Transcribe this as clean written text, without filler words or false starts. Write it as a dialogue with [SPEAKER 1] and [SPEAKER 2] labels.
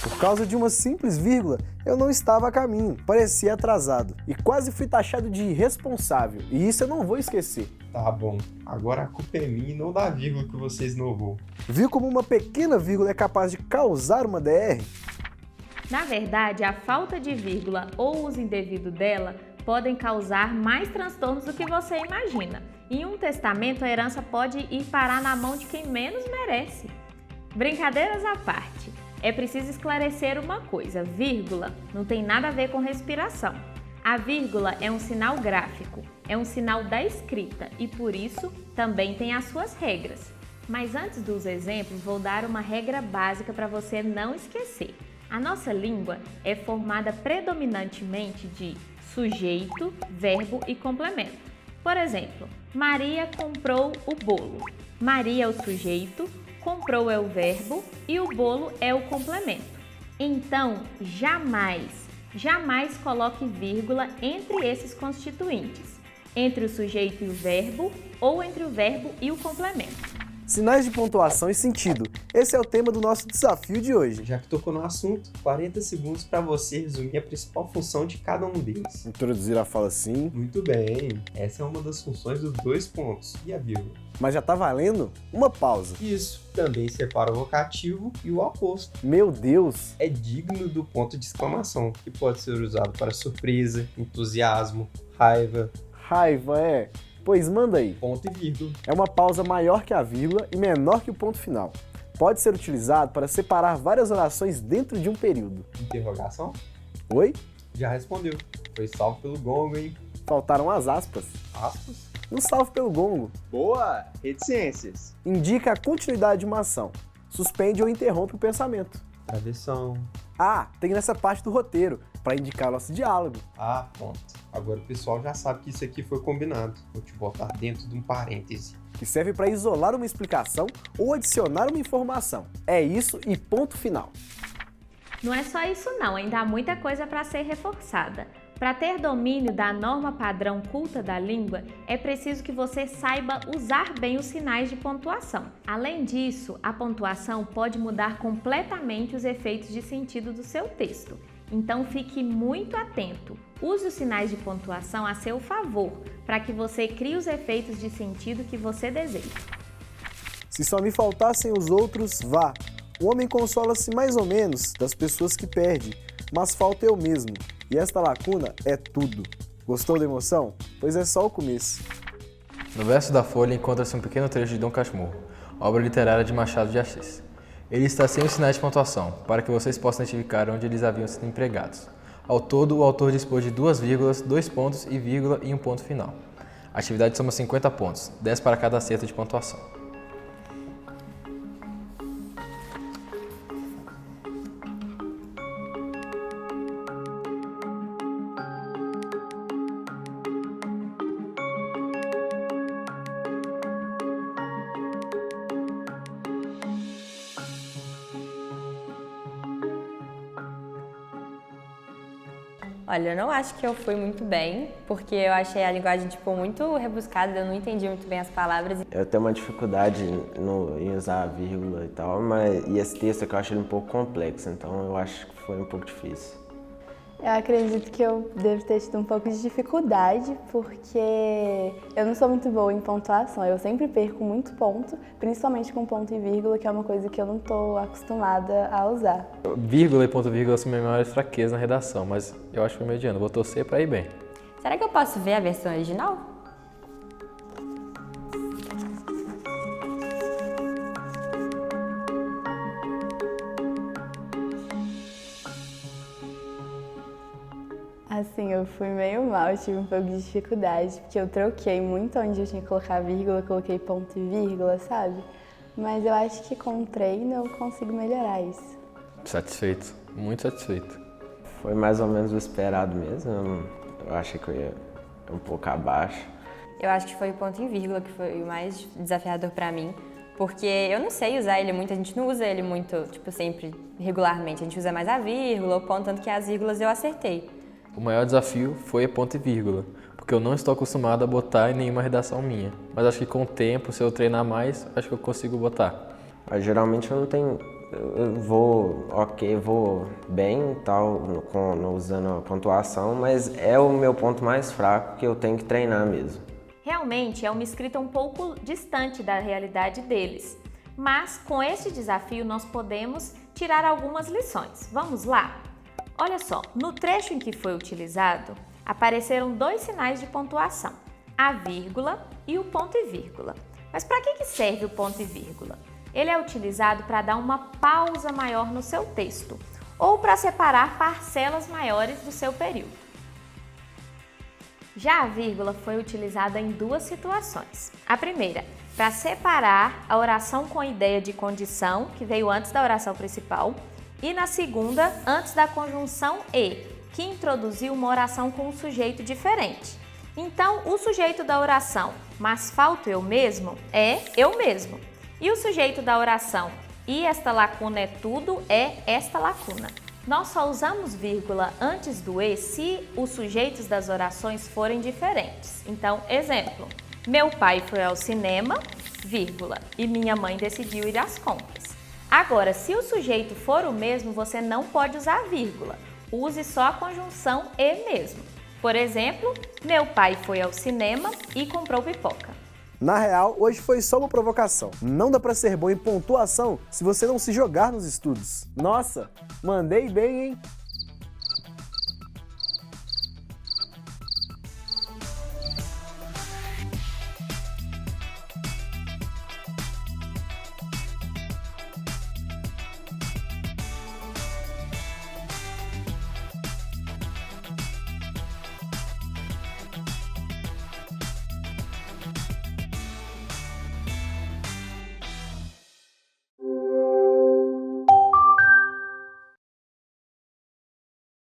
[SPEAKER 1] Por causa de uma simples vírgula, eu não estava a caminho, parecia atrasado e quase fui taxado de irresponsável, e isso eu não vou esquecer.
[SPEAKER 2] Tá bom, agora a culpa é minha e não da vírgula que você esnovou.
[SPEAKER 1] Viu como uma pequena vírgula é capaz de causar uma DR?
[SPEAKER 3] Na verdade, a falta de vírgula ou o uso indevido dela podem causar mais transtornos do que você imagina. Em um testamento, a herança pode ir parar na mão de quem menos merece. Brincadeiras à parte, é preciso esclarecer uma coisa: vírgula não tem nada a ver com respiração. A vírgula é um sinal gráfico, é um sinal da escrita e por isso também tem as suas regras. Mas antes dos exemplos, vou dar uma regra básica para você não esquecer. A nossa língua é formada predominantemente de sujeito, verbo e complemento. Por exemplo, Maria comprou o bolo. Maria é o sujeito, comprou é o verbo e o bolo é o complemento. Então, jamais coloque vírgula entre esses constituintes, entre o sujeito e o verbo ou entre o verbo e o complemento.
[SPEAKER 1] Sinais de pontuação e sentido. Esse é o tema do nosso desafio de hoje.
[SPEAKER 2] Já que tocou no assunto, 40 segundos para você resumir a principal função de cada um deles.
[SPEAKER 1] Introduzir a fala sim.
[SPEAKER 2] Muito bem, essa é uma das funções dos 2 pontos e a vírgula.
[SPEAKER 1] Mas já tá valendo uma pausa.
[SPEAKER 2] Isso também separa o vocativo e o aposto.
[SPEAKER 1] Meu Deus!
[SPEAKER 2] É digno do ponto de exclamação, que pode ser usado para surpresa, entusiasmo, raiva.
[SPEAKER 1] Raiva é... Pois manda aí.
[SPEAKER 2] Ponto e vírgula.
[SPEAKER 1] É uma pausa maior que a vírgula e menor que o ponto final. Pode ser utilizado para separar várias orações dentro de um período.
[SPEAKER 2] Interrogação?
[SPEAKER 1] Oi?
[SPEAKER 2] Já respondeu. Foi salvo pelo gongo, hein?
[SPEAKER 1] Faltaram as aspas.
[SPEAKER 2] Aspas?
[SPEAKER 1] Um salve pelo gongo.
[SPEAKER 4] Boa! Reticências.
[SPEAKER 1] Indica a continuidade de uma ação. Suspende ou interrompe o pensamento.
[SPEAKER 2] Travessão.
[SPEAKER 1] Ah, tem nessa parte do roteiro, para indicar o nosso diálogo.
[SPEAKER 2] Ah, pronto. Agora o pessoal já sabe que isso aqui foi combinado. Vou te botar dentro de um parêntese.
[SPEAKER 1] Que serve para isolar uma explicação ou adicionar uma informação. É isso e ponto final.
[SPEAKER 3] Não é só isso não, ainda há muita coisa para ser reforçada. Para ter domínio da norma padrão culta da língua, é preciso que você saiba usar bem os sinais de pontuação. Além disso, a pontuação pode mudar completamente os efeitos de sentido do seu texto. Então fique muito atento. Use os sinais de pontuação a seu favor, para que você crie os efeitos de sentido que você deseja.
[SPEAKER 1] Se só me faltassem os outros, vá. O homem consola-se mais ou menos das pessoas que perde, mas falta eu mesmo. E esta lacuna é tudo. Gostou da emoção? Pois é só o começo.
[SPEAKER 5] No verso da folha encontra-se um pequeno trecho de Dom Casmurro, obra literária de Machado de Assis. Ele está sem os sinais de pontuação, para que vocês possam identificar onde eles haviam sido empregados. Ao todo, o autor dispôs de 2 vírgulas, 2 pontos e vírgula e um ponto final. A atividade soma 50 pontos, 10 para cada acerto de pontuação.
[SPEAKER 6] Olha, eu não acho que eu fui muito bem, porque eu achei a linguagem muito rebuscada, eu não entendi muito bem as palavras.
[SPEAKER 7] Eu tenho uma dificuldade em usar a vírgula e tal, e esse texto aqui eu acho ele um pouco complexo, então eu acho que foi um pouco difícil.
[SPEAKER 8] Eu acredito que eu devo ter tido um pouco de dificuldade, porque eu não sou muito boa em pontuação. Eu sempre perco muito ponto, principalmente com ponto e vírgula, que é uma coisa que eu não estou acostumada a usar.
[SPEAKER 5] Vírgula e ponto e vírgula são minhas maiores fraquezas na redação, mas eu acho que foi mediano. Vou torcer para ir bem.
[SPEAKER 6] Será que eu posso ver a versão original?
[SPEAKER 8] Assim, eu fui meio mal, eu tive um pouco de dificuldade, porque eu troquei muito onde eu tinha que colocar vírgula, eu coloquei ponto e vírgula, sabe? Mas eu acho que com treino eu consigo melhorar isso.
[SPEAKER 5] Satisfeito, muito satisfeito.
[SPEAKER 7] Foi mais ou menos o esperado mesmo, eu achei que eu ia um pouco abaixo.
[SPEAKER 6] Eu acho que foi o ponto e vírgula que foi o mais desafiador pra mim, porque eu não sei usar ele muito, a gente não usa ele muito, sempre, regularmente. A gente usa mais a vírgula, o ponto, tanto que as vírgulas eu acertei.
[SPEAKER 5] O maior desafio foi a ponto e vírgula, porque eu não estou acostumado a botar em nenhuma redação minha. Mas acho que com o tempo, se eu treinar mais, acho que eu consigo botar.
[SPEAKER 7] Mas, geralmente eu não tenho eu vou bem tal, usando a pontuação, mas é o meu ponto mais fraco que eu tenho que treinar mesmo.
[SPEAKER 3] Realmente é uma escrita um pouco distante da realidade deles, mas com este desafio nós podemos tirar algumas lições. Vamos lá? Olha só, no trecho em que foi utilizado, apareceram 2 sinais de pontuação, a vírgula e o ponto e vírgula. Mas para que serve o ponto e vírgula? Ele é utilizado para dar uma pausa maior no seu texto ou para separar parcelas maiores do seu período. Já a vírgula foi utilizada em 2 situações. A primeira, para separar a oração com ideia de condição, que veio antes da oração principal, e na segunda, antes da conjunção e, que introduziu uma oração com um sujeito diferente. Então, o sujeito da oração, mas falto eu mesmo, é eu mesmo. E o sujeito da oração, e esta lacuna é tudo, é esta lacuna. Nós só usamos vírgula antes do e se os sujeitos das orações forem diferentes. Então, exemplo, meu pai foi ao cinema, vírgula, e minha mãe decidiu ir às compras. Agora, se o sujeito for o mesmo, você não pode usar vírgula. Use só a conjunção e mesmo. Por exemplo, meu pai foi ao cinema e comprou pipoca.
[SPEAKER 1] Na real, hoje foi só uma provocação. Não dá pra ser bom em pontuação se você não se jogar nos estudos. Nossa, mandei bem, hein?